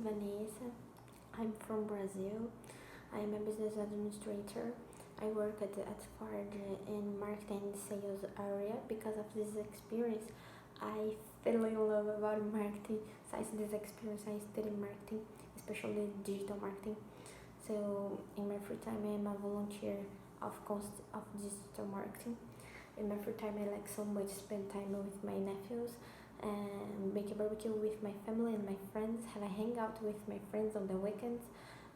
Vanessa. I'm from Brazil. I'm a business administrator. I work at Ford in marketing and sales area. Because of this experience, I fell in love about marketing. Since this experience, I studied marketing, especially digital marketing. So in my free time, I am a volunteer of digital marketing. In my free time, I like so much spend time with my nephews and make a barbecue with my family and my friends. Have a hangout with my friends on the weekends.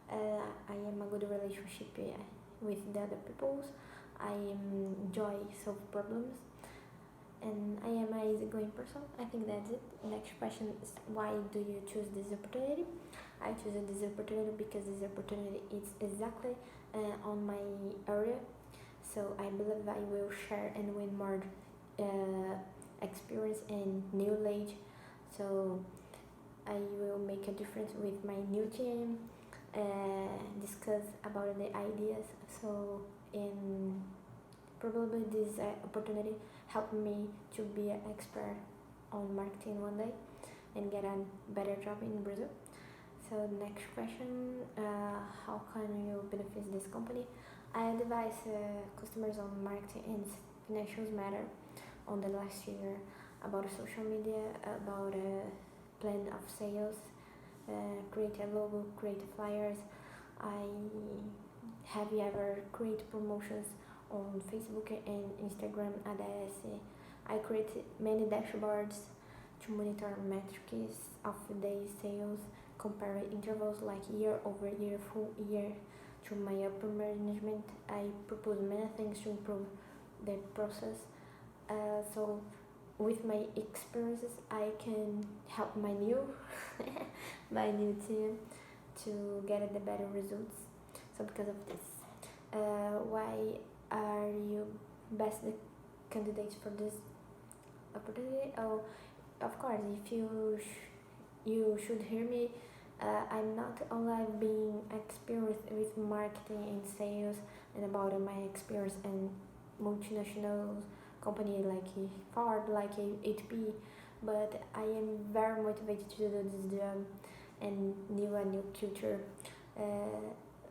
I am a good relationship with the other peoples. I enjoy solve problems, and I am an easygoing person. I think that's it. Next question is, why do you choose this opportunity? I choose this opportunity because this opportunity is exactly on my area. So I believe I will share and win more experience and knowledge. So I will make a difference with my new team, discuss about the ideas. So in probably this opportunity helped me to be an expert on marketing one day and get a better job in Brazil. So next question, how can you benefit this company? I advise customers on marketing and financials matter on the last year about social media, about plan of sales, create a logo, create flyers. I have you ever create promotions on Facebook and Instagram ads. I create many dashboards to monitor metrics of day sales, compare intervals like year over year, full year to my upper management. I propose many things to improve the process. So with my experiences, I can help my new my new team to get the better results. So because of this, why are you best candidates for this opportunity? Oh, of course, if you should hear me. I'm not only being experienced with marketing and sales and about my experience in multinational company like Ford, like HP, but I am very motivated to do this job and new culture,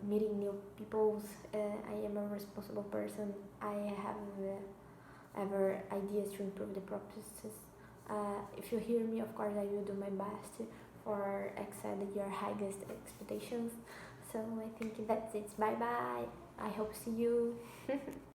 meeting new peoples. I am a responsible person. I have ever ideas to improve the processes. If you hear me, of course, I will do my best for exceed your highest expectations. So I think that's it. Bye bye. I hope see you.